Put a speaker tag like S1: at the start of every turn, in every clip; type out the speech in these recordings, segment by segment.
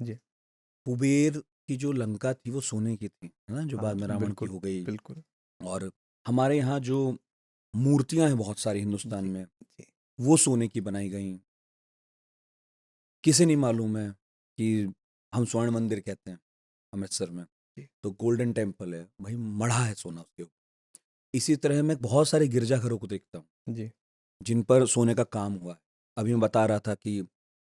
S1: जी।
S2: कुबेर की जो लंका थी वो सोने की थी, है ना? जो
S1: हाँ,
S2: बाद में रावण की
S1: बिल्कुल,
S2: हो गई।
S1: बिल्कुल।
S2: और हमारे यहाँ जो मूर्तियाँ हैं बहुत सारी हिंदुस्तान
S1: जी,
S2: में,
S1: जी,
S2: वो सोने की बनाई गई। किसे नहीं मालूम है कि हम स्वर्ण मंदिर कहते हैं अमृतसर में,
S1: जी,
S2: तो गोल्डन टेम्पल है, भाई मढ़ा है सोना उसके ऊपर। इसी तरह मैं बहुत सारे गिरजाघरों को देखता हूँ,
S1: जी,
S2: जिन पर सोने का काम हुआ है। अभी मैं बता रहा था कि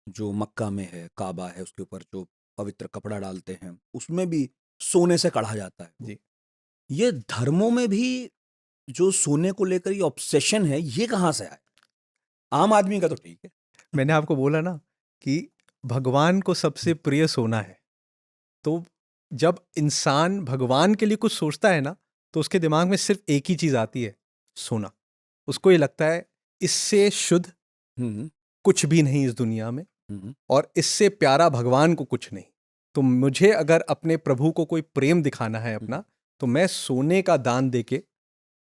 S2: जो मक्का में है, काबा है, उसके ऊपर जो पवित्र कपड़ा डालते हैं, उसमें भी सोने से कढ़ा जाता है वो।
S1: जी।
S2: ये धर्मों में भी जो सोने को लेकर ये ऑब्सेशन है, ये कहाँ से आया? आम आदमी का तो ठीक है।
S1: मैंने आपको बोला ना कि भगवान को सबसे प्रिय सोना है। तो जब इंसान भगवान के लिए कुछ सोचता है ना, तो उसके दिमाग में सिर्फ एक ही चीज़ आती है, सोना। उसको ये लगता है इससे शुद्ध
S2: हुँ,
S1: कुछ भी नहीं इस दुनिया में,
S2: हुँ,
S1: और इससे प्यारा भगवान को कुछ नहीं। तो मुझे अगर अपने प्रभु को कोई प्रेम दिखाना है
S2: हुँ।
S1: अपना, तो मैं सोने का दान देके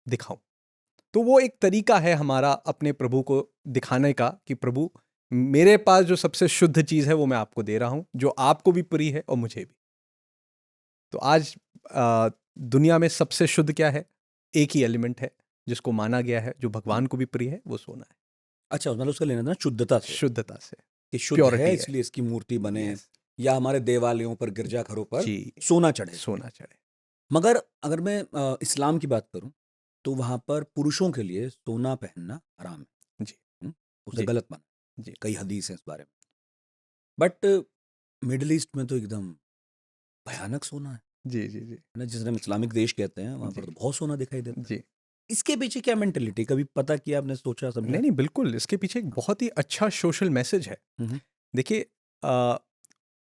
S1: दिखाऊं। तो वो एक तरीका है हमारा अपने प्रभु को दिखाने का कि प्रभु, मेरे पास जो सबसे शुद्ध चीज़ है वो मैं आपको दे रहा हूं, जो आपको भी प्रिय है और मुझे भी। तो आज दुनिया में सबसे शुद्ध क्या है? एक ही एलिमेंट है जिसको माना गया है, जो भगवान को भी प्रिय है, वो सोना है।
S2: अच्छा, मतलब उसका लेना-देना शुद्धता से,
S1: शुद्धता से,
S2: कि शुद्ध है
S1: प्योरिटी है।
S2: इसलिए इसकी मूर्ति बने,
S1: यस।
S2: या हमारे देवालयों पर, गिरजाघरों पर
S1: जी।
S2: सोना चढ़े।
S1: सोना चढ़े।
S2: मगर अगर मैं इस्लाम की बात करूँ, तो वहाँ पर पुरुषों के लिए सोना पहनना हराम है।
S1: जी,
S2: हुँ? उसे
S1: जी,
S2: गलत माना,
S1: जी,
S2: कई हदीस हैं इस बारे में। बट मिडल ईस्ट में तो एकदम भयानक सोना है
S1: जी, जी, जी,
S2: ना? जिसे हम इस्लामिक देश कहते हैं, वहाँ
S1: जी,
S2: पर तो बहुत सोना दिखाई देता है।
S1: जी।
S2: इसके पीछे क्या मेंटालिटी, कभी पता किया आपने, सोचा समझा?
S1: नहीं, नहीं, बिल्कुल, इसके पीछे एक बहुत ही अच्छा सोशल मैसेज है।
S2: हुँ, हुँ,
S1: देखिए, अ,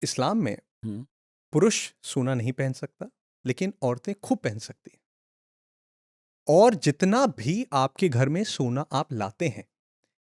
S1: इस्लाम में
S2: हुँ,
S1: पुरुष सोना नहीं पहन सकता, लेकिन औरतें खूब पहन सकती हैं। और जितना भी आपके घर में सोना आप लाते हैं,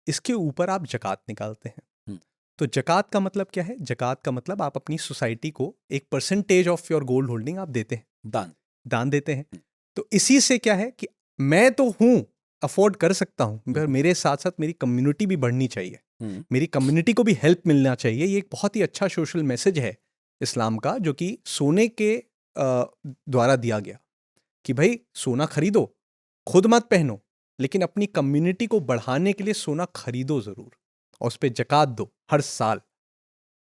S1: इसके ऊपर आप ज़कात निकालते हैं।
S2: हुँ।
S1: तो ज़कात का मतलब क्या है? ज़कात का मतलब आप अपनी सोसाइटी को एक percentage of your gold holding आप देते हैं,
S2: दान।
S1: दान देते हैं।
S2: हुँ,
S1: तो इसी से क्या है कि मैं तो हूँ, अफ़ोर्ड कर सकता हूँ,
S2: हुँ,
S1: मगर मेरे साथ-साथ मेरी कम्युनिटी भी बढ़नी चाहिए।
S2: हुँ,
S1: मेरी कम्युनिटी को भी हेल्प मिलना चाहिए। ये एक बहुत ही अच्छा सोशल मैसेज है इस्लाम का, जो कि सोने के द्वारा दिया गया कि भई सोना खरीदो, खुद मत पहनो, लेकिन अपनी कम्युनिटी को बढ़ाने के लिए सोना खरीदो ज़रूर, और उस पे ज़कात दो हर साल।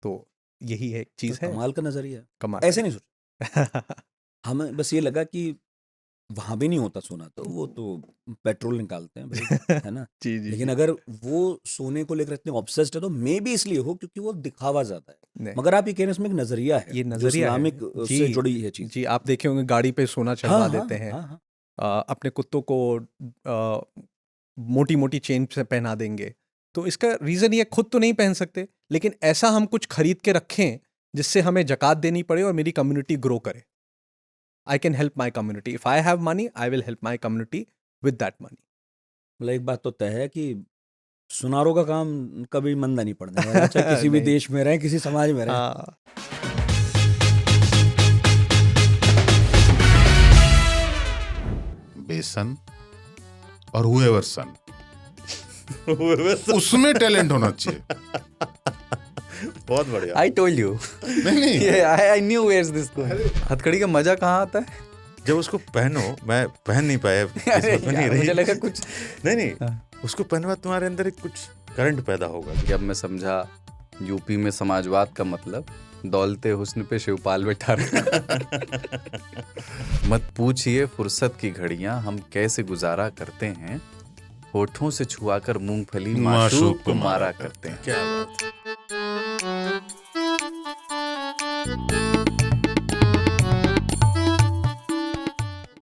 S1: तो यही एक
S2: तो
S1: चीज़ है,
S2: कमाल का नज़रिया
S1: कमाल
S2: है।
S1: का
S2: ऐसे नहीं सोचा।
S1: नज़र।
S2: हमें बस ये लगा कि वहाँ भी नहीं होता सोना, तो वो तो पेट्रोल निकालते हैं भाई, है ना?
S1: जी, जी,
S2: लेकिन
S1: जी।
S2: अगर वो सोने को लेकर इतने ऑब्सेस्ड है, तो मेबी इसलिए हो क्योंकि वो दिखावा ज़्यादा है।
S1: नहीं,
S2: मगर आप ये कह रहे हैं इसमें एक नज़रिया है,
S1: ये
S2: जो
S1: नज़रिया है।
S2: इस्लामिक
S1: जी,
S2: से जुड़ी है चीज़।
S1: जी, आप देखे होंगे गाड़ी पे सोना
S2: हाँ,
S1: चढ़वा
S2: हाँ,
S1: देते हैं।
S2: हाँ, हाँ।
S1: अपने कुत्तों को मोटी-मोटी चेन से पहना देंगे। तो इसका रीज़न ये, खुद तो नहीं पहन सकते, लेकिन ऐसा हम कुछ खरीद के रखें जिससे हमें ज़कात देनी पड़े और मेरी कम्युनिटी ग्रो करे। I can help my community. If I have money, I will help my community with that money.
S2: मतलब एक बात तो तय है कि सुनारों का काम कभी मंदा नहीं पड़ने वाला, चाहे किसी भी
S1: नहीं।
S2: देश में रहें, किसी समाज में रहें।
S1: हाँ।
S3: बेसन और हुएवर सन, उसमें टैलेंट होना चाहिए।
S4: बहुत बढ़िया।
S5: आई टोल्ड यू,
S3: नहीं
S5: I knew where's this going. हथकड़ी का मजा कहाँ आता है?
S4: जब उसको पहनो, मैं पहन नहीं पाया, किस्मत में नहीं
S5: यार,
S4: रही।
S5: मुझे लगा कुछ
S4: नहीं, उसको पहनने बाद तुम्हारे अंदर एक कुछ करंट पैदा होगा।
S5: जब मैं समझा यूपी में समाजवाद का मतलब दौलते हुस्न पे शिवपाल बैठा रखा। मत पूछिए फुर्सत की घड़ियां हम कैसे गुजारा करते हैं, होठों से छुआकर मूंगफली माशूक को मारा करते हैं।
S4: क्या बात है।